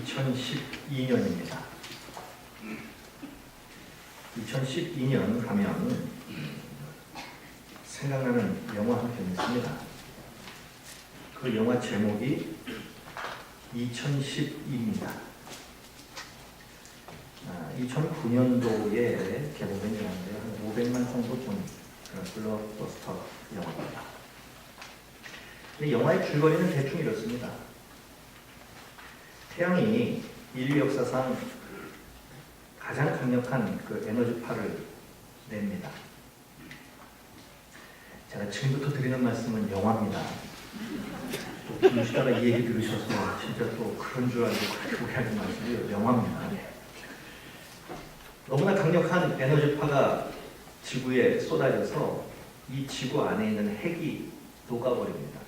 2012년입니다. 2012년 하면 생각나는 영화 한 편 있습니다. 그 영화 제목이 2012입니다. 2009년도에 개봉된 영화인데요. 한 500만 정도 본 블록버스터 영화입니다. 근데 영화의 줄거리는 대충 이렇습니다. 태양이 인류 역사상 가장 강력한 그 에너지파를 냅니다. 제가 지금부터 드리는 말씀은 영화입니다. 또 보시다가 이 얘기 들으셔서 진짜 또 그런 줄 알고 그렇게 오해하지 마시고요. 영화입니다. 너무나 강력한 에너지파가 지구에 쏟아져서 이 지구 안에 있는 핵이 녹아버립니다.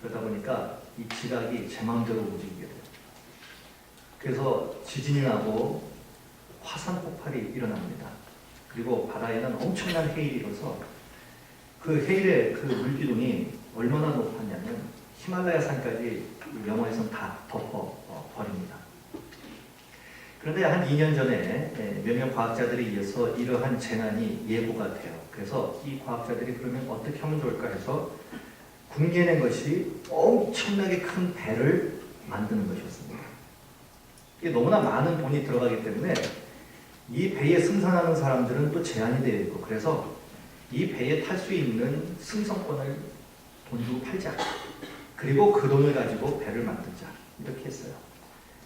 그러다 보니까 이 지각이 제 마음대로 움직이게 돼요. 그래서 지진이 나고 화산 폭발이 일어납니다. 그리고 바다에는 엄청난 해일이 일어서 그 해일의 그 물기둥이 얼마나 높았냐면 히말라야 산까지 영화에서는 다 덮어버립니다. 그런데 한 2년 전에 몇몇 과학자들에 의해서 이러한 재난이 예고가 돼요. 그래서 이 과학자들이 그러면 어떻게 하면 좋을까 해서 궁리해낸 것이 엄청나게 큰 배를 만드는 것이었습니다. 이게 너무나 많은 돈이 들어가기 때문에 이 배에 승선하는 사람들은 또 제한이 되어 있고, 그래서 이 배에 탈 수 있는 승선권을 돈 주고 팔자. 그리고 그 돈을 가지고 배를 만들자. 이렇게 했어요.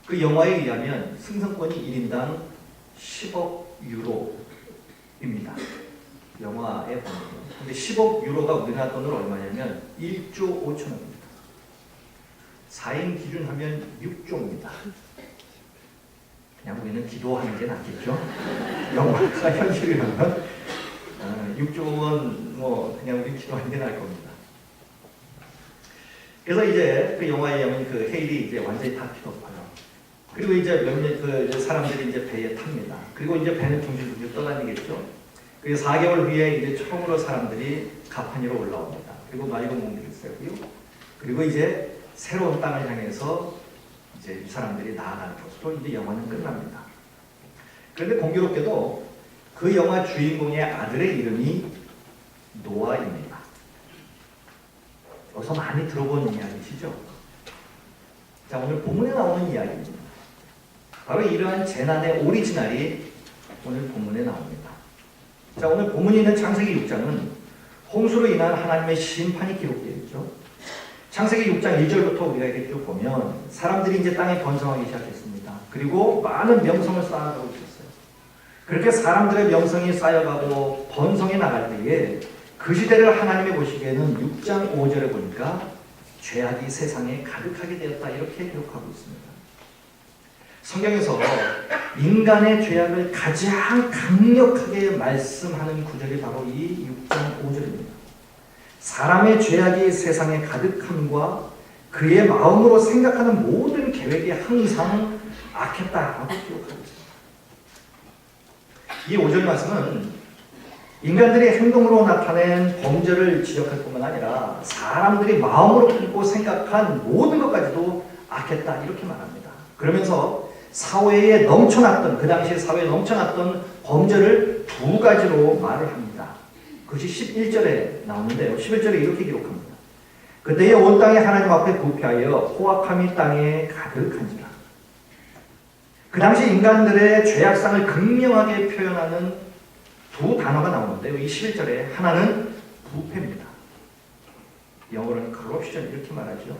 그 영화에 의하면 승선권이 1인당 10억 유로입니다. 영화에 보면. 근데 10억 유로가 우리나라 돈으로 얼마냐면 1조 5천억입니다. 4인 기준하면 6조입니다. 그냥 우리는 기도하는 게 낫겠죠? 영화가 현실이라면 6조 원 그냥 우리 기도하는 게 나을 겁니다. 그래서 이제 그 영화에 의하면 그 헤일이 이제 완전히 다 피덮어요. 그리고 이제 몇몇 그 사람들이 이제 배에 탑니다. 그리고 이제 배는 둥실둥실 떠다니겠죠. 그리고 4개월 후에 이제 처음으로 사람들이 가판 위로 올라옵니다. 그리고 맑은 공기를 쐬고요. 그리고 이제 새로운 땅을 향해서 이제 이 사람들이 나아가는 것으로 이제 영화는 끝납니다. 그런데 공교롭게도 그 영화 주인공의 아들의 이름이 노아입니다. 여기서 많이 들어본 이야기시죠? 자, 오늘 본문에 나오는 이야기입니다. 바로 이러한 재난의 오리지널이 오늘 본문에 나옵니다. 자, 오늘 본문에 있는 창세기 6장은 홍수로 인한 하나님의 심판이 기록되어 있죠. 창세기 6장 1절부터 우리가 이렇게 쭉 보면 사람들이 이제 땅에 번성하기 시작했습니다. 그리고 많은 명성을 쌓아가고 있었어요. 그렇게 사람들의 명성이 쌓여가고 번성해 나갈 때에 그 시대를 하나님이 보시기에는 6장 5절에 보니까 죄악이 세상에 가득하게 되었다, 이렇게 기록하고 있습니다. 성경에서 인간의 죄악을 가장 강력하게 말씀하는 구절이 바로 이 6장 5절입니다. 사람의 죄악이 세상에 가득함과 그의 마음으로 생각하는 모든 계획이 항상 악했다라고 기록하고 있습니다. 이 5절 말씀은 인간들의 행동으로 나타낸 범죄를 지적할 뿐만 아니라 사람들이 마음으로 품고 생각한 모든 것까지도 악했다, 이렇게 말합니다. 그러면서 사회에 넘쳐났던, 그 당시에 사회에 넘쳐났던 범죄를 두 가지로 말을 합니다. 그것이 11절에 나오는데요. 11절에 이렇게 기록합니다. 그때에 온 땅이 하나님 앞에 부패하여 포악함이 땅에 가득한지라. 그 당시 인간들의 죄악상을 극명하게 표현하는 두 단어가 나오는데요. 이 11절에 하나는 부패입니다. 영어로는 corruption 이렇게 말하죠.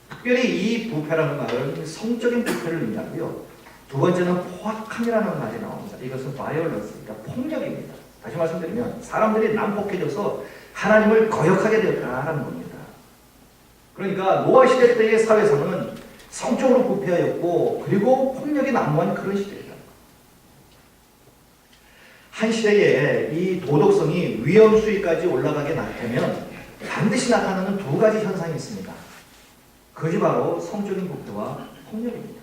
특별히 이 부패라는 말은 성적인 부패를 의미하고요. 두 번째는 포악함이라는 말이 나옵니다. 이것은 violence, 그러니까 폭력입니다. 다시 말씀드리면 사람들이 난폭해져서 하나님을 거역하게 되었다라는 겁니다. 그러니까 노아 시대 때의 사회상은 성적으로 부패하였고 그리고 폭력이 난무한 그런 시대입니다. 한 시대에 이 도덕성이 위험 수위까지 올라가게 되면 반드시 나타나는 두 가지 현상이 있습니다. 그것이 바로 성적인 부패와 폭력입니다.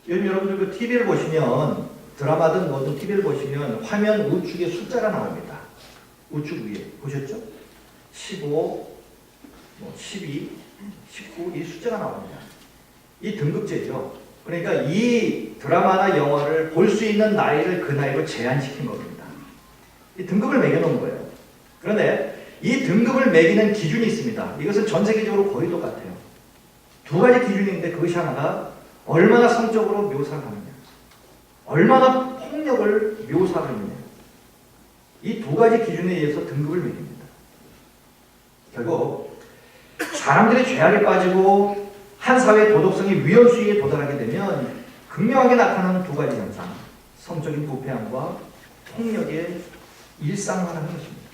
요즘 여러분들 그 TV를 보시면, 드라마든 뭐든 TV를 보시면 화면 우측에 숫자가 나옵니다. 우측 위에 보셨죠? 15, 12, 19 이 숫자가 나옵니다. 이 등급제죠. 그러니까 이 드라마나 영화를 볼 수 있는 나이를 그 나이로 제한시킨 겁니다. 이 등급을 매겨놓은 거예요. 그런데 이 등급을 매기는 기준이 있습니다. 이것은 전 세계적으로 거의 똑같아요. 두 가지 기준이 있는데 그것이 하나가 얼마나 성적으로 묘사를 하느냐, 얼마나 폭력을 묘사하느냐. 이 두 가지 기준에 의해서 등급을 매깁니다. 결국 사람들이 죄악에 빠지고 한 사회의 도덕성이 위헌수위에 도달하게 되면 극명하게 나타나는 두 가지 현상, 성적인 부패함과 폭력의 일상화하는 것입니다.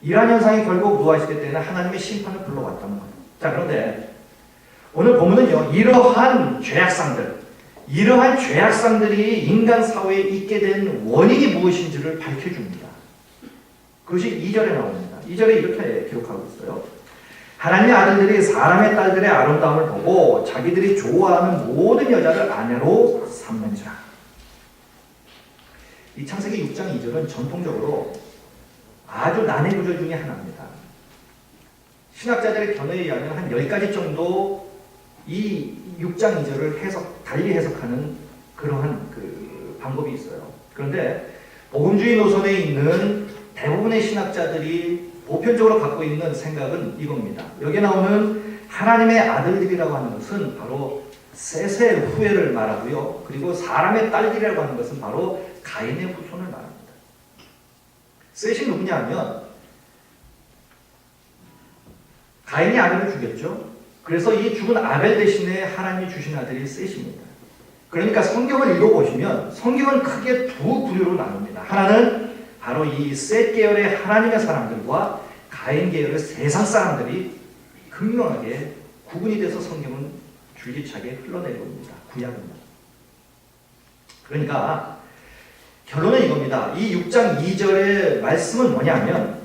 이러한 현상이 결국 노아시대 때는 하나님의 심판을 불러왔다는 거예요. 자, 그런데 오늘 본문은요, 이러한 죄악상들이 인간 사회에 있게 된 원인이 무엇인지를 밝혀줍니다. 그것이 2절에 나옵니다. 2절에 이렇게 기록하고 있어요. 하나님의 아들들이 사람의 딸들의 아름다움을 보고 자기들이 좋아하는 모든 여자를 아내로 삼는지라. 이 창세기 6장 2절은 전통적으로 아주 난해 구절 중에 하나입니다. 신학자들의 견해에 의하면 한 10가지 정도 이 6장 2절을 달리 해석하는 그러한 방법이 있어요. 그런데 복음주의 노선에 있는 대부분의 신학자들이 보편적으로 갖고 있는 생각은 이겁니다. 여기 나오는 하나님의 아들들이라고 하는 것은 바로 셋의 후예를 말하고요. 그리고 사람의 딸들이라고 하는 것은 바로 가인의 후손을 말합니다. 셋이 누구냐 하면 가인이 아벨을 죽였죠. 그래서 이 죽은 아벨 대신에 하나님이 주신 아들이 셋입니다. 그러니까 성경을 읽어보시면 성경은 크게 두 부류로 나눕니다. 하나는 바로 이 셋 계열의 하나님의 사람들과 가인 계열의 세상 사람들이 극명하게 구분이 돼서 성경은 줄기차게 흘러내려옵니다. 구약입니다. 그러니까 결론은 이겁니다. 이 6장 2절의 말씀은 뭐냐면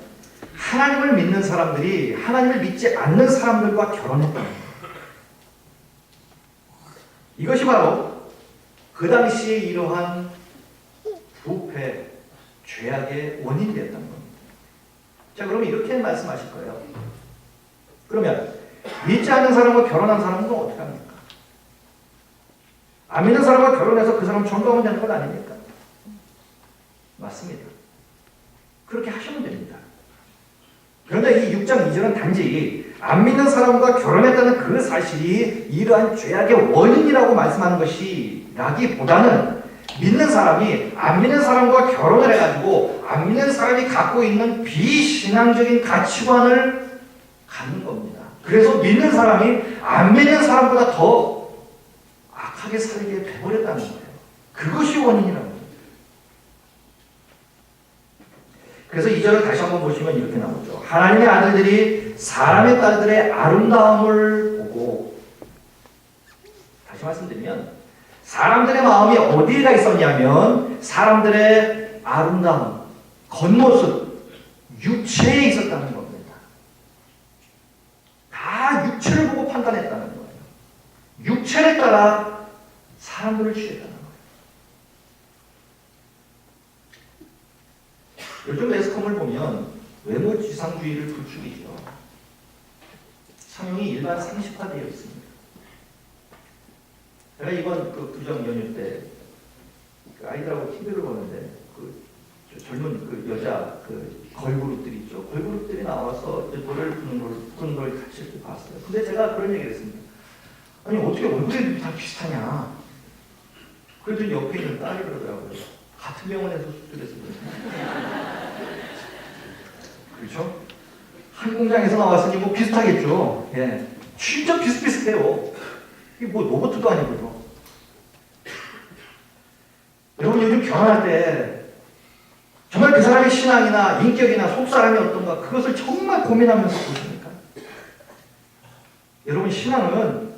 하나님을 믿는 사람들이 하나님을 믿지 않는 사람들과 결혼했다는 거예요. 이것이 바로 그 당시에 이러한 부패, 죄악의 원인이 됐다는 겁니다. 자, 그러면 이렇게 말씀하실 거예요. 그러면 믿지 않는 사람과 결혼한 사람은 어떻게 합니까? 안 믿는 사람과 결혼해서 그 사람 전도하면 되는 것 아닙니까? 맞습니다. 그렇게 하시면 됩니다. 그런데 이 6장 2절은 단지 안 믿는 사람과 결혼했다는 그 사실이 이러한 죄악의 원인이라고 말씀하는 것이라기보다는 믿는 사람이 안 믿는 사람과 결혼을 해가지고 안 믿는 사람이 갖고 있는 비신앙적인 가치관을 갖는 겁니다. 그래서 믿는 사람이 안 믿는 사람보다 더 악하게 살게 돼버렸다는 거예요. 그것이 원인이라는 거예요. 그래서 2절을 다시 한번 보시면 이렇게 나오죠. 하나님의 아들들이 사람의 딸들의 아름다움을 보고, 다시 말씀드리면 사람들의 마음이 어디에가 있었냐면 사람들의 아름다움, 겉모습, 육체에 있었다는 겁니다. 다 육체를 보고 판단했다는 거예요. 육체를 따라 사람들을 취했다는 거예요. 요즘 매스컴을 보면 외모지상주의를 부추기죠. 상용이 일반 상식화되어 있습니다. 제가 이번 구정 연휴 때 아이들하고 TV를 보는데 젊은 여자 걸그룹들이 있죠. 걸그룹들이 나와서 노래를 부르는 걸 같이 봤어요. 근데 제가 그런 얘기를 했습니다. 아니 어떻게 얼굴이 다 비슷하냐. 그랬더니 옆에 있는 딸이 그러더라고요. 같은 병원에서 수술해서 그렇죠? 한 공장에서 나왔으니 뭐 비슷하겠죠. 예, 진짜 비슷비슷해요. 이게 뭐 로봇도 아니고요. 여러분 요즘 결혼할 때 정말 그 사람의 신앙이나 인격이나 속사람이 어떤가 그것을 정말 고민하면서 보십니까? 여러분 신앙은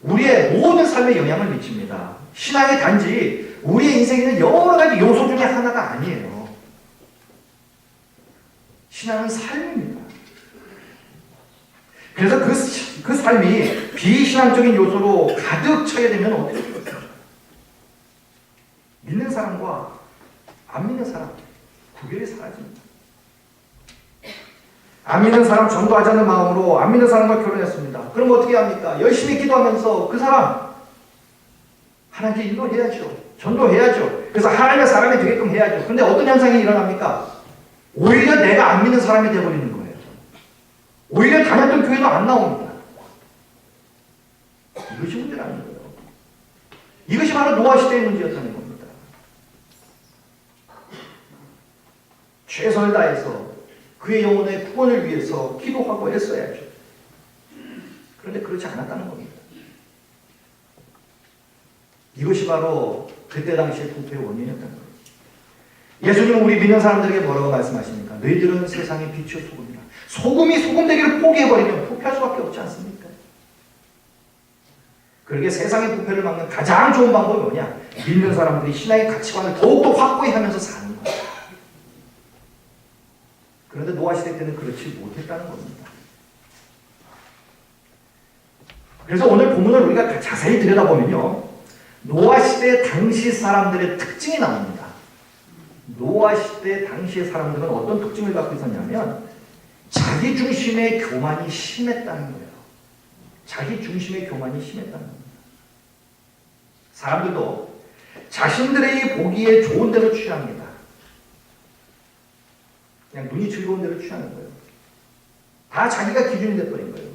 우리의 모든 삶에 영향을 미칩니다. 신앙이 단지 우리의 인생에 있는 여러 가지 요소 중에 하나가 아니에요. 신앙은 삶입니다. 그래서 그 삶이 비신앙적인 요소로 가득 차게 되면 어떻게 되겠습니까? 믿는 사람과 안 믿는 사람 구별이 사라집니다. 안 믿는 사람 전도하지 않는 마음으로 안 믿는 사람과 결혼했습니다. 그럼 어떻게 합니까? 열심히 기도하면서 그 사람 하나님께 인도해야죠. 전도해야죠. 그래서 하나님의 사람이 되게끔 해야죠. 근데 어떤 현상이 일어납니까? 오히려 내가 안 믿는 사람이 되어버리는 거예요. 오히려 다녔던 교회도 안 나옵니다. 이것이 문제라는 거예요. 이것이 바로 노아 시대의 문제였다는 겁니다. 최선을 다해서 그의 영혼의 구원을 위해서 기도하고 애써야죠. 그런데 그렇지 않았다는 겁니다. 이것이 바로 그때 당시의 부패의 원인이었다는 거예요. 예수님은 우리 믿는 사람들에게 뭐라고 말씀하십니까? 너희들은 세상의 빛이요 소금이라. 소금이 소금되기를 포기해버리면 부패할 수밖에 없지 않습니까? 그러게 세상의 부패를 막는 가장 좋은 방법이 뭐냐? 믿는 사람들이 신앙의 가치관을 더욱더 확고히 하면서 사는 거예요. 그런데 노아 시대 때는 그렇지 못했다는 겁니다. 그래서 오늘 본문을 우리가 자세히 들여다보면요, 노아 시대 당시 사람들의 특징이 나옵니다. 노아 시대 당시의 사람들은 어떤 특징을 갖고 있었냐면 자기 중심의 교만이 심했다는 거예요. 자기 중심의 교만이 심했다는 겁니다. 사람들도 자신들의 보기에 좋은 대로 취합니다. 그냥 눈이 즐거운 대로 취하는 거예요. 다 자기가 기준이 돼버린 거예요.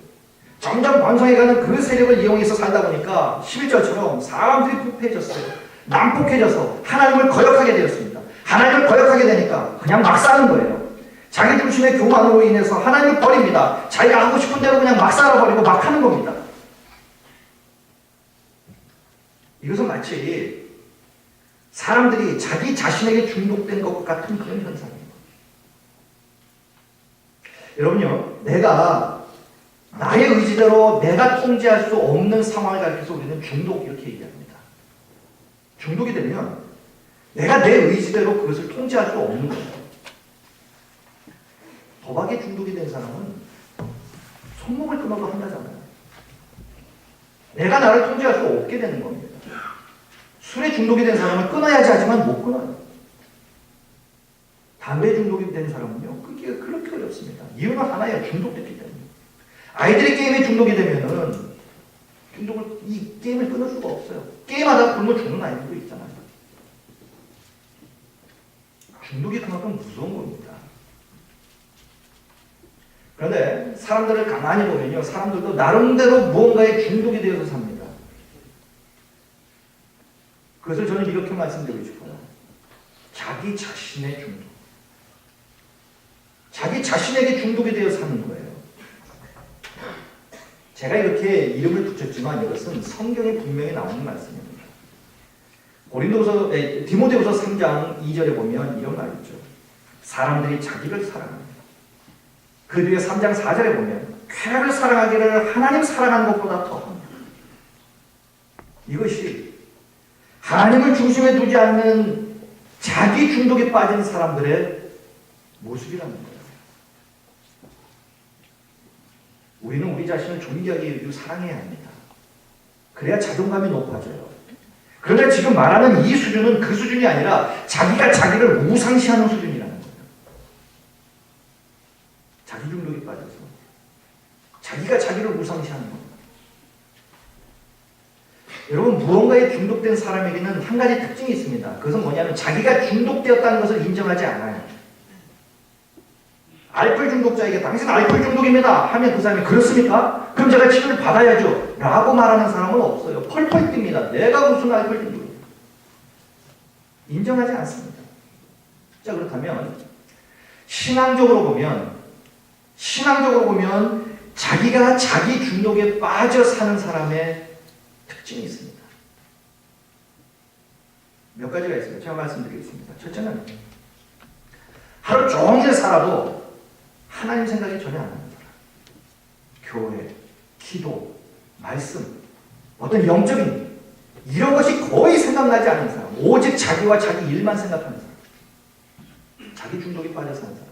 점점 번성해가는 그 세력을 이용해서 살다 보니까 11절처럼 사람들이 부패해졌어요. 난폭해져서 하나님을 거역하게 되었습니다. 하나님을 거역하게 되니까 그냥 막 사는 거예요. 자기 중심의 교만으로 인해서 하나님을 버립니다. 자기가 하고 싶은 대로 그냥 막 살아버리고 막 하는 겁니다. 이것은 마치 사람들이 자기 자신에게 중독된 것 같은 그런 현상이에요. 여러분요, 내가 나의 의지대로 내가 통제할 수 없는 상황을 가리켜서 우리는 중독 이렇게 얘기합니다. 중독이 되면 내가 내 의지대로 그것을 통제할 수 없는 거예요. 도박에 중독이 된 사람은 손목을 끊어도 한다잖아요. 내가 나를 통제할 수 없게 되는 겁니다. 술에 중독이 된 사람은 끊어야지 하지만 못 끊어요. 담배 중독이 된 사람은요, 그게 그렇게 어렵습니다. 이유는 하나예요. 중독됐기 때문에. 아이들이 게임에 중독이 되면은 이 게임을 끊을 수가 없어요. 게임하다가 굶어 죽는 아이들도 있잖아요. 중독이 그만큼 무서운 겁니다. 그런데 사람들을 가만히 보면요, 사람들도 나름대로 무언가에 중독이 되어서 삽니다. 그것을 저는 이렇게 말씀드리고 싶어요. 자기 자신의 중독. 자기 자신에게 중독이 되어 사는 거예요. 제가 이렇게 이름을 붙였지만 이것은 성경에 분명히 나오는 말씀입니다. 디모데후서 3장 2절에 보면 이런 말이 있죠. 사람들이 자기를 사랑합니다. 그 뒤에 3장 4절에 보면 쾌락을 사랑하기를 하나님 사랑하는 것보다 더합니다. 이것이 하나님을 중심에 두지 않는 자기 중독에 빠진 사람들의 모습이라는 거예요. 우리는 우리 자신을 존귀하게 여기고 사랑해야 합니다. 그래야 자존감이 높아져요. 그런데 지금 말하는 이 수준은 그 수준이 아니라 자기가 자기를 우상시하는 수준이라는 거예요. 자기 중독에 빠져서 자기가 자기를 우상시하는 겁니다. 여러분, 무언가에 중독된 사람에게는 한 가지 특징이 있습니다. 그것은 뭐냐면 자기가 중독되었다는 것을 인정하지 않아요. 알코올 중독자에게 당신 알코올 중독입니다 하면 그 사람이 그렇습니까? 그럼 제가 치료를 받아야죠 라고 말하는 사람은 없어요. 펄펄 뜁니다. 내가 무슨 알코올 중독입니까? 인정하지 않습니다. 자, 그렇다면 신앙적으로 보면 자기가 자기 중독에 빠져 사는 사람의 특징이 있습니다. 몇 가지가 있습니다. 제가 말씀드리겠습니다. 첫째는 하루 종일 살아도 하나님 생각이 전혀 안 나는 사람. 교회, 기도, 말씀, 어떤 영적인 이런 것이 거의 생각나지 않는 사람. 오직 자기와 자기 일만 생각하는 사람. 자기 중독에 빠져 사는 사람.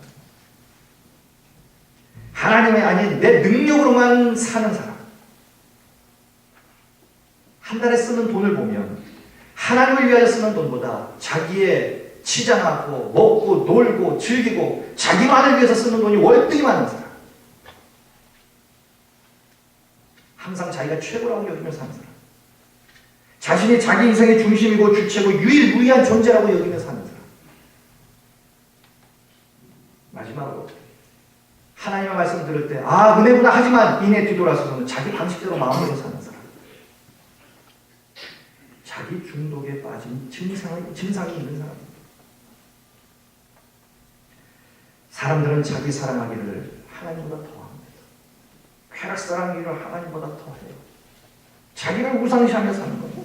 하나님의 아닌 내 능력으로만 사는 사람. 한 달에 쓰는 돈을 보면 하나님을 위하여 쓰는 돈보다 자기의 치장하고 먹고 놀고 즐기고 자기만을 위해서 쓰는 돈이 월등히 많은 사람. 항상 자기가 최고라고 여기며 사는 사람. 자신이 자기 인생의 중심이고 주체고 유일무이한 존재라고 여기며 사는 사람. 마지막으로 하나님의 말씀 들을 때 은혜구나 하지만 이내 뒤돌아서는 자기 방식대로 마음으로 사는 사람. 자기 중독에 빠진 증상이 있는 사람. 사람들은 자기 사랑하기를 하나님보다 더합니다. 쾌락 사랑하기를 하나님보다 더해요. 자기를 우상시하며 사는 겁니다.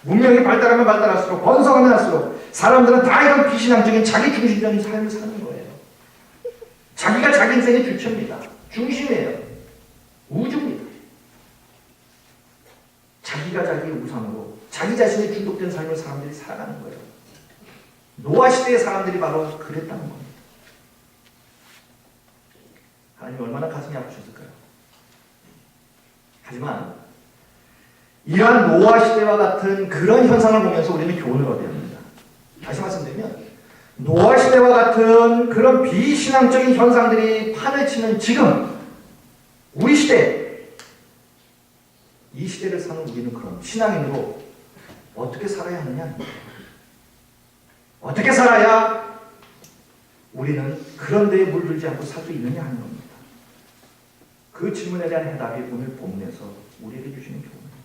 문명이 발달하면 발달할수록 번성하면 할수록 사람들은 다 이런 비신앙적인 자기 중심적인 삶을 사는 거예요. 자기가 자기 인생의 주체입니다. 중심이에요. 우주입니다. 자기가 자기의 우상으로 자기 자신의 중독된 삶을 사람들이 살아가는 거예요. 노아 시대의 사람들이 바로 그랬다는 겁니다. 하나님 얼마나 가슴이 아프셨을까요? 하지만 이러한 노아 시대와 같은 그런 현상을 보면서 우리는 교훈을 얻어야 합니다. 다시 말씀드리면 노아 시대와 같은 그런 비신앙적인 현상들이 판을 치는 지금 우리 시대, 이 시대를 사는 우리는 그럼 신앙인으로 어떻게 살아야 하느냐? 어떻게 살아야 우리는 그런 데에 물들지 않고 살 수 있느냐 하는 겁니다. 그 질문에 대한 해답이 오늘 본문에서 우리에게 주시는 교훈입니다.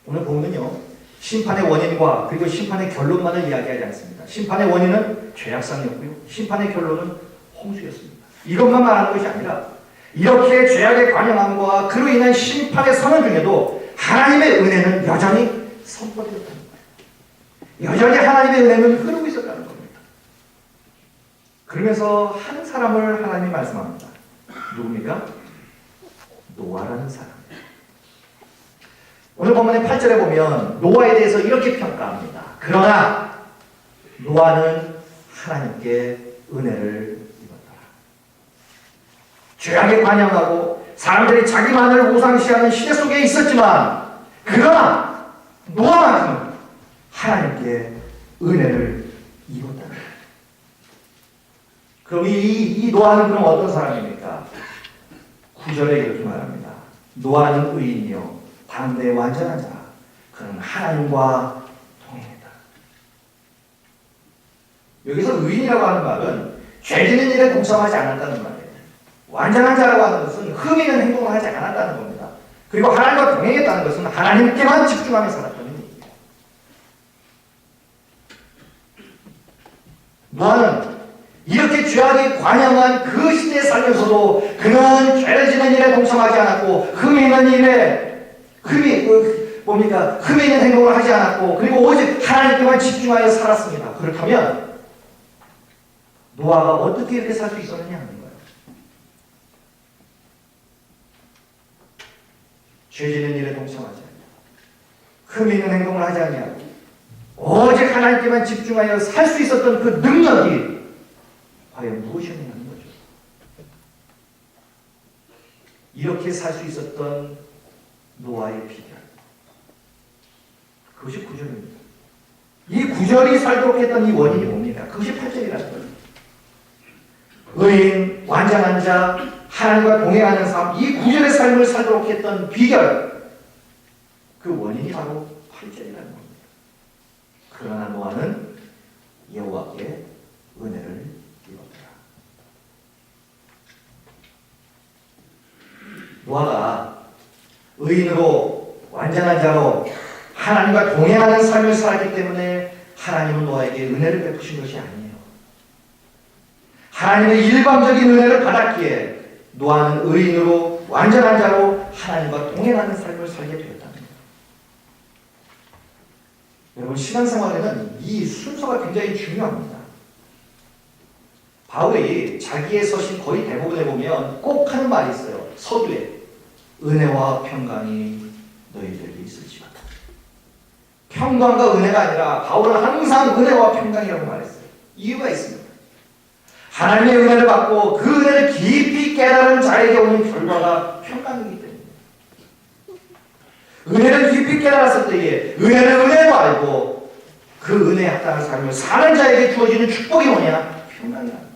오늘 본문은요, 심판의 원인과 그리고 심판의 결론만을 이야기하지 않습니다. 심판의 원인은 죄악상이었고요, 심판의 결론은 홍수였습니다. 이것만 말하는 것이 아니라 이렇게 죄악의 관영함과 그로 인한 심판의 선언 중에도 하나님의 은혜는 여전히 선포되었다는 거예요. 여전히 하나님의 은혜는 흐르고 있었다는 겁니다. 그러면서 한 사람을 하나님이 말씀합니다. 누굽니까? 노아라는 사람. 오늘 본문의 8절에 보면 노아에 대해서 이렇게 평가합니다. 그러나 노아는 하나님께 은혜를 입었더라. 죄악에 관영하고 사람들이 자기만을 우상시하는 시대 속에 있었지만 그러나 노아만큼은 하나님께 은혜를 입었다는 거예요. 그럼 이 노아는 그럼 어떤 사람입니까? 9절에 이렇게 말합니다. 노아는 의인이요 당대 완전한 자, 그는 하나님과 동행했다. 여기서 의인이라고 하는 말은 죄짓는 일에 동참하지 않았다는 말이에요. 완전한 자라고 하는 것은 흠 있는 행동을 하지 않았다는 겁니다. 그리고 하나님과 동행했다는 것은 하나님께만 집중하며 살았다는 얘기예요. 노아는 이렇게 죄악이 관영한 그 시대에 살면서도 그는 죄를 짓는 일에 동참하지 않았고 흠이 있는 일에 흠이 있는 행동을 하지 않았고 그리고 오직 하나님께만 집중하여 살았습니다. 그렇다면 노아가 어떻게 이렇게 살 수 있었느냐 하는 거예요. 죄 짓는 일에 동참하지 않고 흠이 있는 행동을 하지 아니하고 오직 하나님께만 집중하여 살 수 있었던 그 능력이 과연 무엇이었냐는 거죠. 이렇게 살 수 있었던 노아의 비결. 그것이 9절입니다. 이 9절이 살도록 했던 이 원인이 뭡니까? 그것이 8절이라는 거예요. 의인, 완전한 자, 하나님과 동행하는 삶, 이 9절의 삶을 살도록 했던 비결, 그 원인이 바로 8절이라는 겁니다. 그러나 노아는 여호와께 은혜를 입었더라. 노아가 의인으로 완전한 자로 하나님과 동행하는 삶을 살았기 때문에 하나님은 노아에게 은혜를 베푸신 것이 아니에요. 하나님의 일방적인 은혜를 받았기에 노아는 의인으로 완전한 자로 하나님과 동행하는 삶을 살게 되었답니다. 여러분, 신앙생활에는 이 순서가 굉장히 중요합니다. 바울이 자기의 서신 거의 대부분에 보면 꼭 하는 말이 있어요. 서두에 은혜와 평강이 너희들에게 있을지어다. 평강과 은혜가 아니라 바울은 항상 은혜와 평강이라고 말했어요. 이유가 있습니다. 하나님의 은혜를 받고 그 은혜를 깊이 깨달은 자에게 오는 결과가 평강이기 때문에 은혜를 깊이 깨달았을 때에 은혜를 은혜로 알고 그 은혜에 합당한 삶을 사는 자에게 주어지는 축복이 뭐냐? 평강이라는 거예요.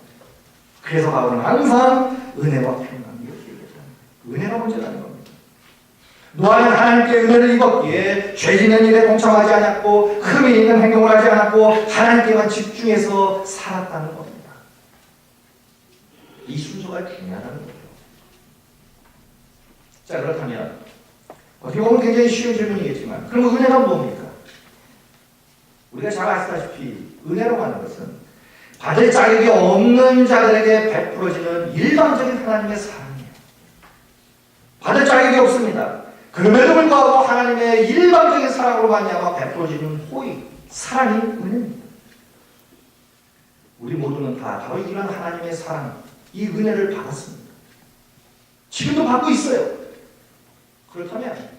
그래서 바울은 항상 은혜와 평강 이렇게 얘기했다. 은혜가 문제라는 겁니다. 노아는 하나님께 은혜를 입었기에 죄 짓는 일에 동참하지 않았고 흠이 있는 행동을 하지 않았고 하나님께만 집중해서 살았다는 겁니다. 이 순서가 중요하다는 거죠. 자, 그렇다면 어떻게 보면 굉장히 쉬운 질문이겠지만 그럼 은혜가 뭡니까? 우리가 잘 아시다시피 은혜라고 하는 것은 받을 자격이 없는 자들에게 베풀어지는 일반적인 하나님의 사랑이에요. 받을 자격이 없습니다. 그럼에도 불구하고 하나님의 일반적인 사랑으로 말미암아 베풀어지는 호의, 사랑이 은혜입니다. 우리 모두는 다 바로 이런 하나님의 사랑, 이 은혜를 받았습니다. 지금도 받고 있어요. 그렇다면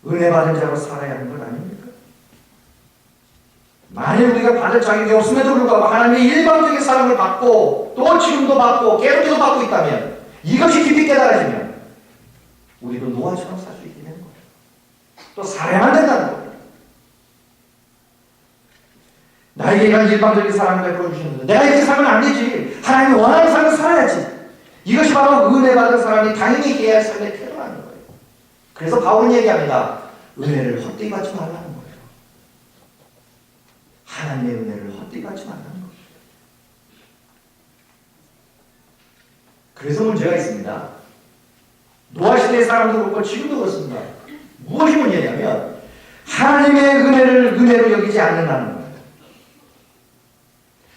은혜 받은 자로 살아야 하는 것 아닙니까? 만일 우리가 받을 자격이 없음에도 불구하고 하나님의 일방적인 사랑을 받고 또 지금도 받고 계속해서 받고 있다면 이것이 깊이 깨달아지면 우리도 노아처럼 살 수 있게 되는 거예요. 또 살아야만 된다는 거예요. 나에게 이런 일방적인 사랑을 베풀어 주셨는데 내가 이렇게 살면 안 되지. 하나님이 원하는 삶을 살아야지. 이것이 바로 은혜 받은 사람이 당연히 해야 할 삶의 태도라는 거예요. 그래서 바울은 얘기합니다. 은혜를 헛되이 받지 말라는 거예요. 하나님의 은혜를 헛되이 받지 말라는 거예요. 그래서 문제가 있습니다. 노아 시대의 사람도 그렇고 지금도 그렇습니다. 무엇이 문제냐면 하나님의 은혜를 은혜로 여기지 않는다는 거예요.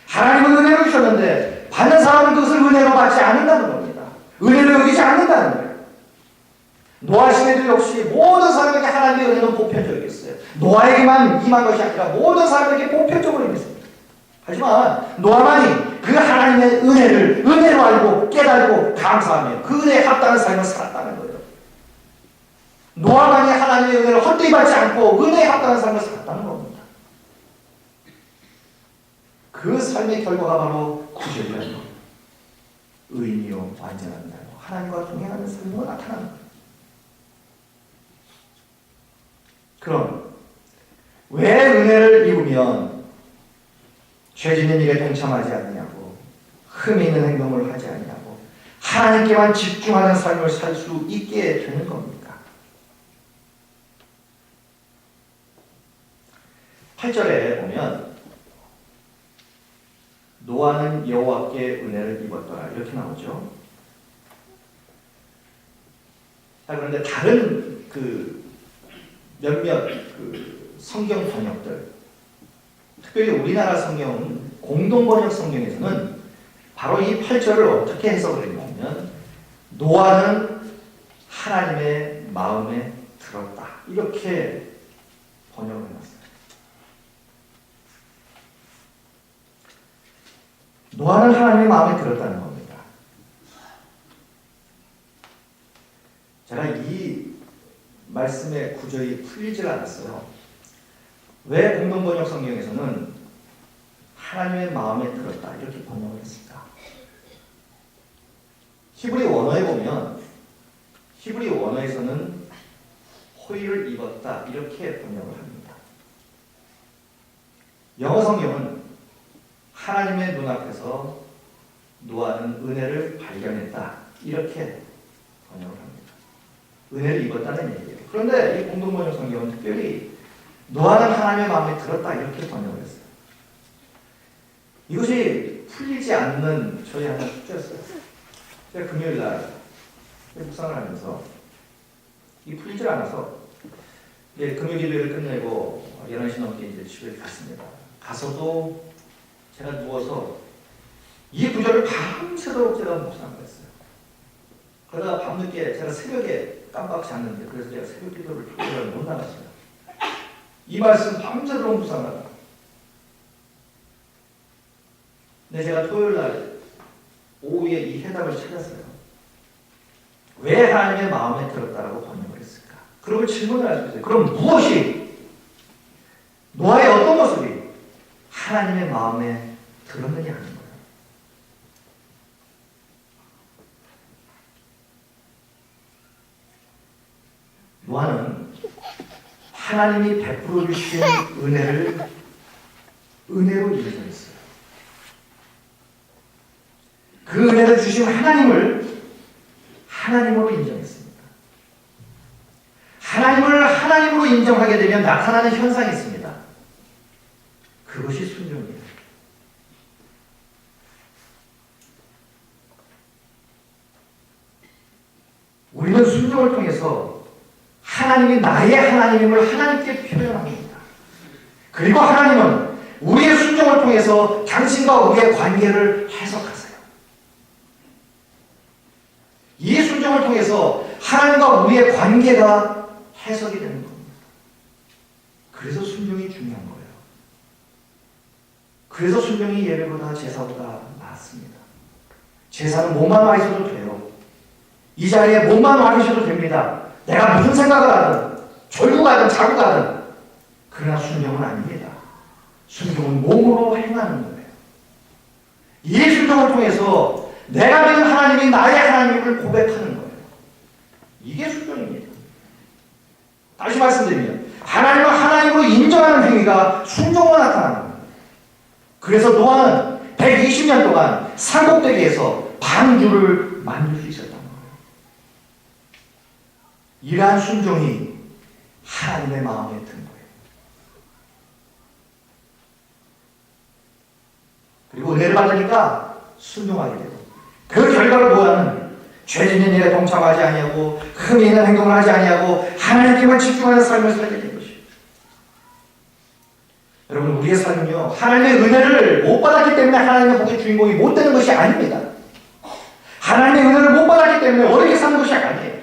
하나님은 은혜로 주셨는데 받는 사람은 그것을 은혜로 받지 않는다는 겁니다. 은혜로 여기지 않는다는 거예요. 노아 시대도 역시 모든 사람에게 하나님의 은혜는 보편적이었어요. 노아에게만 임한 것이 아니라 모든 사람에게 보편적으로 임했습니다. 하지만 노아만이 그 하나님의 은혜를 은혜로 알고 깨달고 감사하며 그 은혜에 합당한 삶을 살았다는 거예요. 노아만이 하나님의 은혜를 헛되이 받지 않고 은혜에 합당한 삶을 살았다는 겁니다. 그 삶의 결과가 바로 구절이라는 의인이요 완전한 자요 하나님과 동행하는 삶으로 나타나는 거예요. 그럼 왜 은혜를 입으면 죄 짓는 일에 동참하지 않느냐고 흠이 있는 행동을 하지 않냐고 하나님께만 집중하는 삶을 살 수 있게 되는 겁니까? 8절에 보면 노아는 여호와께 은혜를 입었더라 이렇게 나오죠. 자, 그런데 다른 몇몇 성경 번역들, 특별히 우리나라 성경은 공동번역 성경에서는 바로 이 8절을 어떻게 해석을 했냐면 노아는 하나님의 마음에 들었다 이렇게 번역을 해놨어요. 노아는 하나님의 마음에 들었다는 겁니다. 제가 이 말씀의 구절이 풀리질 않았어요. 왜 공동번역 성경에서는 하나님의 마음에 들었다 이렇게 번역을 했을까? 히브리 원어에 보면 히브리 원어에서는 호의를 입었다 이렇게 번역을 합니다. 영어 성경은 하나님의 눈앞에서 노아는 은혜를 발견했다 이렇게 번역을 합니다. 은혜를 입었다는 얘기예요. 그런데 이 공동번역 성경은 특별히 노아는 하나님의 마음에 들었다 이렇게 번역을 했어요. 이것이 풀리지 않는 저희 하나 숙제였어요. 제가 금요일날 묵상을 하면서 이 풀리질 않아서 이제 금요일 예배를 끝내고 11시 넘게 이제 집에 갔습니다. 가서도 제가 누워서 이 구절을 밤새도록 제가 묵상을 했어요. 그러다가 밤늦게 제가 새벽에 깜빡 잤는데 그래서 제가 새벽 기도를 토요일에 못 나갔어요. 이 말씀 밤새도록 묵상하다가 근데 제가 토요일날 오후에 이 해답을 찾았어요. 왜 하나님의 마음에 들었다라고 번역을 했을까? 그러고 질문을 할 수 있어요. 그럼 무엇이 노아의 어떤 모습이 하나님의 마음에 들었느냐 하는 거예요. 노아는 하나님이 베풀어 주신 은혜를 은혜로 인정했어요. 그 은혜를 주신 하나님을 하나님으로 인정했습니다. 하나님을 하나님으로 인정하게 되면 나타나는 현상이 있습니다. 그것이 순종이에요. 우리는 순종을 통해서 하나님이 나의 하나님임을 하나님께 표현합니다. 그리고 하나님은 우리의 순종을 통해서 당신과 우리의 관계를 해석하세요. 이 순종을 통해서 하나님과 우리의 관계가 해석이 되는 겁니다. 그래서 순종이 중요한 거예요. 그래서 순종이 예배보다 제사보다 낫습니다. 제사는 몸만 와 있어도 돼요. 이 자리에 몸만 와 계셔도 됩니다. 내가 무슨 생각을 하든 졸고 가든 자고 가든. 그러나 순종은 아닙니다. 순종은 몸으로 행하는 거예요. 이 순종을 통해서 내가 믿는 하나님이 나의 하나님을 고백하는 거예요. 이게 순종입니다. 다시 말씀드리면 하나님을 하나님으로 인정하는 행위가 순종으로 나타나는 거예요. 그래서 노아는 120년 동안 산꼭대기에서 방주를 만들 수 있었던 거예요. 이러한 순종이 하나님의 마음에 든 거예요. 그리고 은혜를 받으니까 순종하게 되고 그 결과를 보아는 죄짓는 일에 동참하지 아니하고 흠이 있는 행동을 하지 아니하고 하나님께만 집중하는 삶을 살게 된 것이에요. 여러분 우리의 삶은요 하나님의 은혜를 못 받았기 때문에 하나님의 복의 주인공이 못 되는 것이 아닙니다. 하나님의 은혜를 못 받았기 때문에 어렵게 사는 것이 아니에요.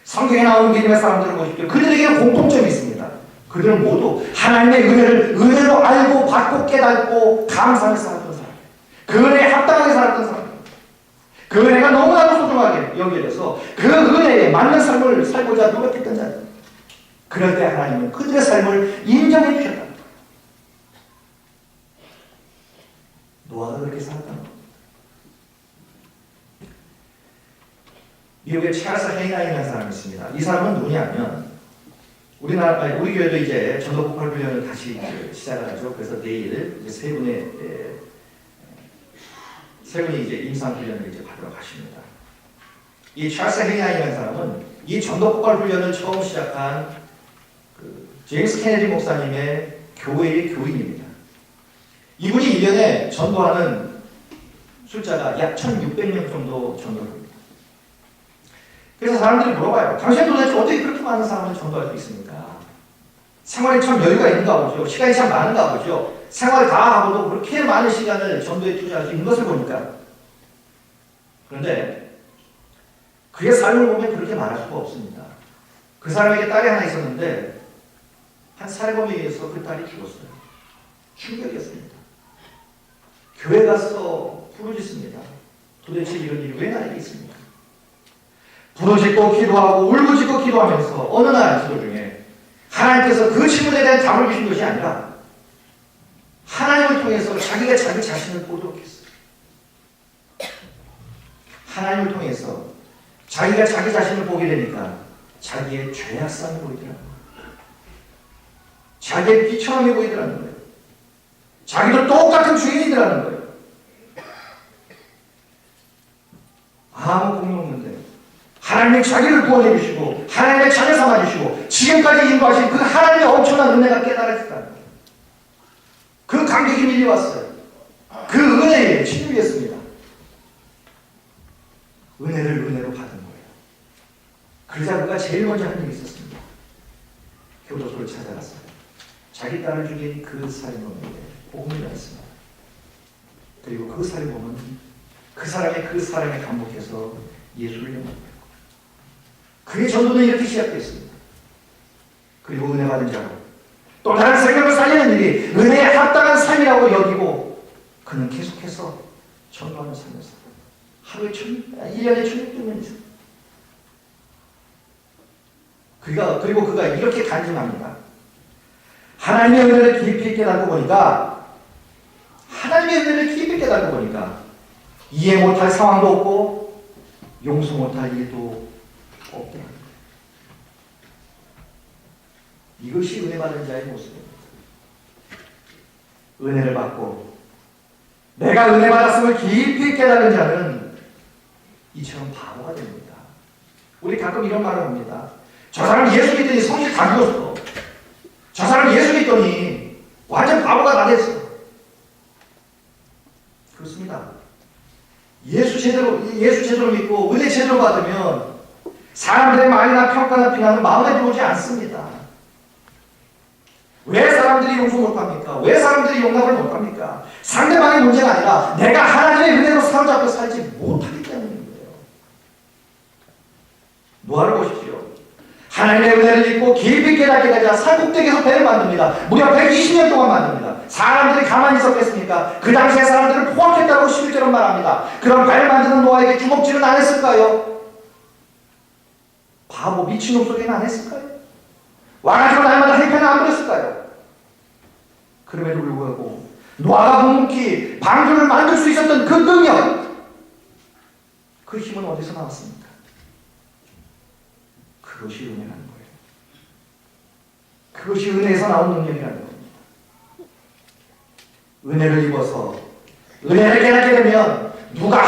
성경에 나오는 믿음의 사람들을 보십시오. 그들에게 공통점이 있습니다. 그들은 모두 하나님의 은혜를 은혜로 알고 받고 깨닫고 감사하며 살았던 사람. 그 은혜에 합당하게 살았던 사람. 그 은혜가 너무나도 소중하게 여겨져서 그 은혜에 맞는 삶을 살고자 노력했던 자들. 그럴 때 하나님은 그들의 삶을 인정해 주셨다. 노아가 그렇게 살았다는 겁니다. 미국에 찰스 헤이나이라는 사람이 있습니다. 이 사람은 누구냐면 우리 교회도 이제 전도 폭발 훈련을 다시 시작을 하죠. 그래서 내일 이제 세 분이 이제 임상 훈련을 이제 받으러 가십니다. 이 찰스 헤이나이라는 사람은 이 전도 폭발 훈련을 처음 시작한 그 제임스 케네디 목사님의 교회의 교인입니다. 이분이 1년에 전도하는 숫자가 약 1,600명 정도 전도를 합니다. 그래서 사람들이 물어봐요. 당신 도대체 어떻게 그렇게 많은 사람을 전도할 수 있습니까? 생활이 참 여유가 있는가 보죠. 시간이 참 많은가 보죠. 생활을 다 하고도 그렇게 많은 시간을 전도에 투자할 수 있는 것을 보니까. 그런데 그의 삶을 보면 그렇게 말할 수가 없습니다. 그 사람에게 딸이 하나 있었는데 한 살인범에 의해서 그 딸이 죽었어요. 충격이었습니다. 교회 가서 부르짖습니다. 도대체 이런 일이 왜 나에게 있습니까? 부르짖고 기도하고 울부짖고 기도하면서 어느 날 기도 중에 하나님께서 그 질문에 대한 답을 주신 것이 아니라 하나님을 통해서 자기가 자기 자신을 보도록 했어요. 하나님을 통해서 자기가 자기 자신을 보게 되니까 자기의 죄악성이 보이더라고요. 자기의 비천함이 보이더라는 거예요. 자기도 똑같은 주인이더라는 거예요. 아무 공유 없는데 하나님이 자기를 구원해 주시고 하나님의 자녀 삼아 주시고 지금까지 인도하신 그 하나님의 엄청난 은혜가 깨달아졌다는 거예요. 그 감격이 밀려왔어요. 그 은혜에 친밀했습니다. 은혜를 은혜로 받은 거예요. 그러자 그가 제일 먼저 한 일이 있었습니다. 교도소를 찾아갔어요. 자기 딸을 죽인 그 살인범에게 복음을 전했습니다. 그리고 그 살인범은 그 사람의 감복해서 예수를 영접했고 그의 전도는 이렇게 시작됐습니다. 그리고 은혜 받은 자로 또 다른 생명을 살리는 일이 은혜에 합당한 삶이라고 여기고 그는 계속해서 전도하는 삶을 살아요. 하루에 1년에 1,600명 이상. 그리고 그가 이렇게 간증합니다. 하나님의 은혜를 깊이 깨닫고 보니까 이해 못할 상황도 없고 용서 못할 일도 없게 합니다. 이것이 은혜 받은 자의 모습입니다. 은혜를 받고 내가 은혜 받았음을 깊이 깨달은 자는 이처럼 바보가 됩니다. 우리 가끔 이런 말을 합니다. 저 사람 예수 믿더니 성질 다 죽었어. 저 사람 예수 믿더니 완전 바보가 다 됐어. 그렇습니다. 예수 제대로 믿고 은혜 제대로 받으면 사람들의 말이나 평가나 비난은 마음에 들어오지 않습니다. 왜 사람들이 용서 못합니까? 왜 사람들이 용납을 못합니까? 상대방의 문제가 아니라 내가 하나님의 은혜로 사로잡혀 살지 못하기 때문인 거예요. 노아를 보십시오. 하나님의 은혜를 입고 깊이 깨닫게 되자 산꼭대기에서 배를 만듭니다. 무려 120년 동안 만듭니다. 사람들이 가만히 있었겠습니까? 그 당시에 사람들을 포악했다고 11절은 말합니다. 그럼 배를 만드는 노아에게 주먹질은 안 했을까요? 바보 미친놈 소리는 안 했을까요? 와가지고 날마다 해편을 안 부렸을까요? 그럼에도 불구하고 노아가 묵묵히 방주를 만들 수 있었던 그 능력, 그 힘은 어디서 나왔습니까? 그것이 은혜라는 거예요. 그것이 은혜에서 나온 능력이라는 겁니다. 은혜를 입어서 은혜를 깨닫게 되면 누가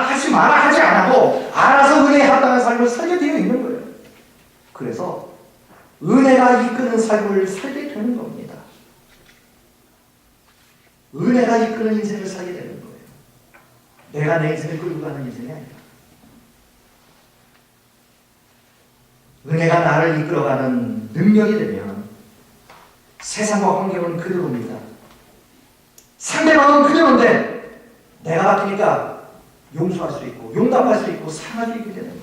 하지 마라 하지 않아도 알아서 은혜에 합당한 삶을 살게 되어 있는 거예요. 그래서 은혜가 이끄는 삶을 살게 되는 겁니다. 은혜가 이끄는 인생을 살게 되는 거예요. 내가 내 인생을 끌고 가는 인생이 아니라 은혜가 나를 이끌어가는 능력이 되면 세상과 환경은 그대로입니다. 상대방은 그대로인데 내가 바뀌니까 용서할 수 있고 용납할 수 있고 사랑할 수 있게 되는 거예요.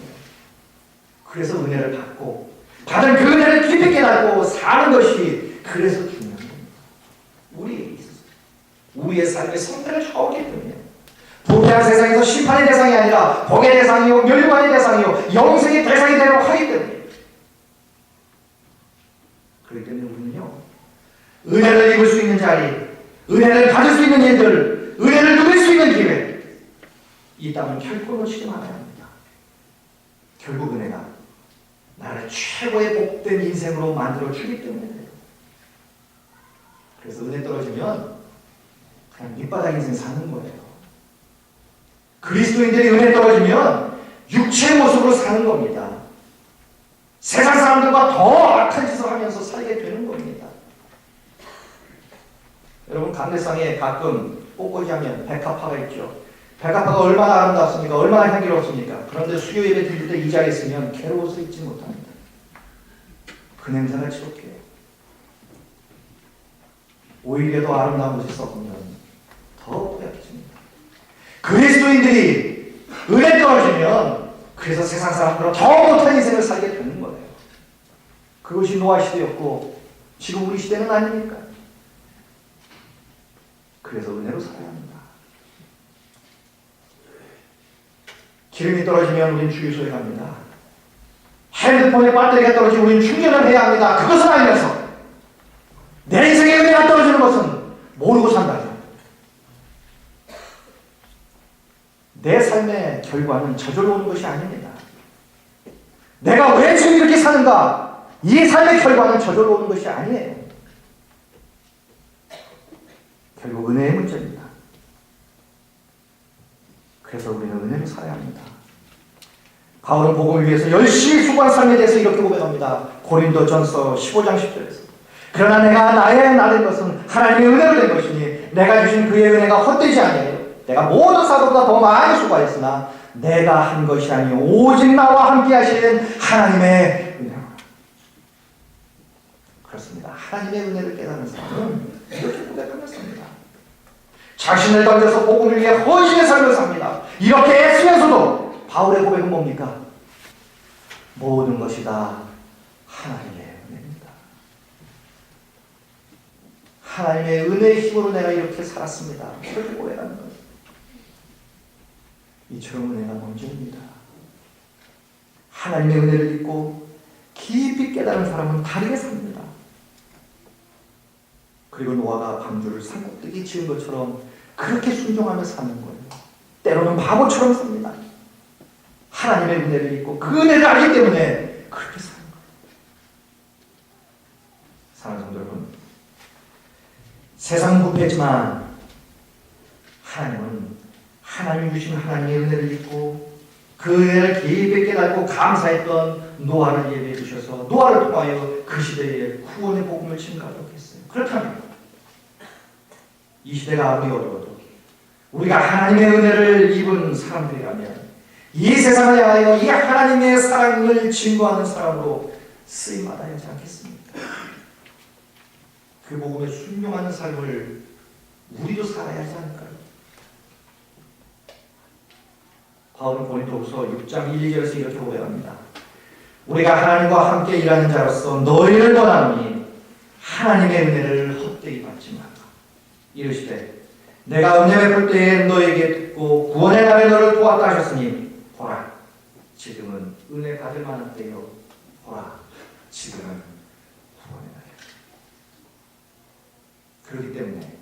그래서 은혜를 받고 받은 그 은혜를 깊이 깨닫고 사는 것이 그래서 중요한 겁니다. 우리에게 있어서 우리의 삶의 성패를 좌우하기 때문에 부패한 세상에서 심판의 대상이 아니라 복의 대상이요 멸관의 대상이요 영생의 대상이 되려고 하기 때문에 그렇기 때문에 우리는요 은혜를 입을 수 있는 자리, 은혜를 받을 수 있는 일들, 은혜를 누릴 수 있는 기회 이 땅은 결코 놓치지 말아야 합니다. 결국 은혜가 나를 최고의 복된 인생으로 만들어주기 때문에 그래요. 그래서 은혜 떨어지면 그냥 밑바닥 인생 사는 거예요. 그리스도인들이 은혜 떨어지면 육체의 모습으로 사는 겁니다. 세상 사람들과 더 악한 짓을 하면서 살게 되는 겁니다. 여러분 강대상에 가끔 꽃꽂이 하면 백합화가 있죠. 백합화가 얼마나 아름답습니까? 얼마나 향기롭습니까? 그런데 수요 예배 드릴 때 이 자리에 있으면 괴로워서 있지 못합니다. 그 냄새가 지독해요. 오히려 더 아름다운 곳에 썩으면 더 고약해집니다. 그리스도인들이 은혜 떨어지면 그래서 세상 사람들은 더 못한 인생을 살게 되는 거예요. 그것이 노아 시대였고 지금 우리 시대는 아닙니까? 그래서 은혜로 살아야 합니다. 기름이 떨어지면 우린 주유소에 갑니다. 핸드폰에 배터리가 떨어지면 우린 충전을 해야 합니다. 그것은 알면서 내 인생에 은혜가 떨어지는 것은 모르고 산다죠. 내 삶의 결과는 저절로 오는 것이 아닙니다. 내가 왜 지금 이렇게 사는가? 이 삶의 결과는 저절로 오는 것이 아니에요. 결국 은혜의 문제입니다. 그래서 우리는 은혜로 살아야 합니다. 바울은 복음을 위해서 열심히 수고한 삶에 대해서 이렇게 고백합니다. 고린도전서 15장 10절에서 그러나 내가 나의 나된 것은 하나님의 은혜로 된 것이니 내가 주신 그의 은혜가 헛되지 아니에요. 내가 모든 사도보다 더 많이 수고하였으나 내가 한 것이 아니요 오직 나와 함께 하시는 하나님의 은혜로. 그렇습니다. 하나님의 은혜를 깨닫는 사람은 이렇게 고백하며 삽니다. 자신을 던져서 복음을 위해 헌신의 삶을 삽니다. 이렇게 애쓰면서도 바울의 고백은 뭡니까? 모든 것이 다 하나님의 은혜입니다. 하나님의 은혜의 힘으로 내가 이렇게 살았습니다. 이렇게 고백하는 거예요. 이처럼 은혜가 먼저입니다. 하나님의 은혜를 믿고 깊이 깨달은 사람은 다르게 삽니다. 그리고 노아가 방주를 산꼭대기 지은 것처럼 그렇게 순종하며 사는 거예요. 때로는 바보처럼 삽니다. 하나님의 은혜를 믿고 그 은혜를 알기 때문에 그렇게 사는 거예요. 사랑하는 성도 여러분, 세상은 부패지만 하나님은 하나님이 주신 하나님의 은혜를 믿고 그 은혜를 깊이 깨닫고 감사했던 노아를 예배해 주셔서 노아를 통하여 그 시대에 구원의 복음을 증가하도록 했어요. 그렇다면 이 시대가 아무리 어려워도 우리가 하나님의 은혜를 입은 사람들이라면 이 세상을 향하여 이 하나님의 사랑을 증거하는 사람으로 쓰임받아야 하지 않겠습니까? 그 복음에 순종하는 삶을 우리도 살아야 하지 않을까요? 바울은 고린도후서 6장 1, 2절에서 이렇게 고백합니다. 우리가 하나님과 함께 일하는 자로서 너희를 권하노니 하나님의 은혜를 헛되이 받지 말라. 이르시되 내가 은혜 베풀 때에 너에게 듣고 구원의 날에 너를 도왔다 하셨으니 보라 지금은 은혜 받을 만한 때요 보라 지금은 구원의 날이다. 그렇기 때문에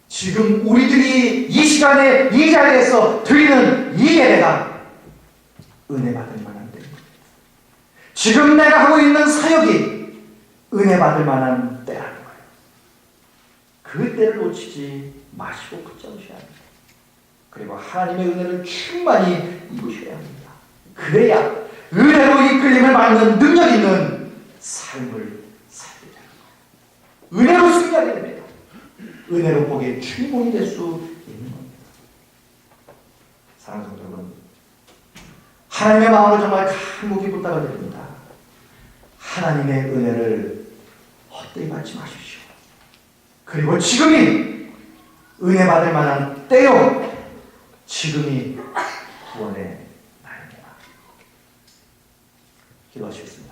지금 우리들이 이 시간에 이 자리에서 드리는 이 예배가 은혜 받을 만한 때입니다. 지금 내가 하고 있는 사역이 은혜 받을 만한 때라는 거예요. 그 때를 놓치지 마시고 붙잡으셔야 합니다. 그리고 하나님의 은혜를 충만히 입으셔야 합니다. 그래야 은혜로 이끌림을 받는 능력 있는 삶을 살게 되는 거예요. 은혜로 승리하게 됩니다. 은혜로 복의 주인공이 될 수 있는 겁니다. 사랑하는 성도 여러분, 하나님의 마음으로 정말 간곡히 부탁을 드립니다. 하나님의 은혜를 헛되이 받지 마십시오. 그리고 지금이 은혜 받을 만한 때요. 지금이 구원의 날입니다. 기도하시겠습니다.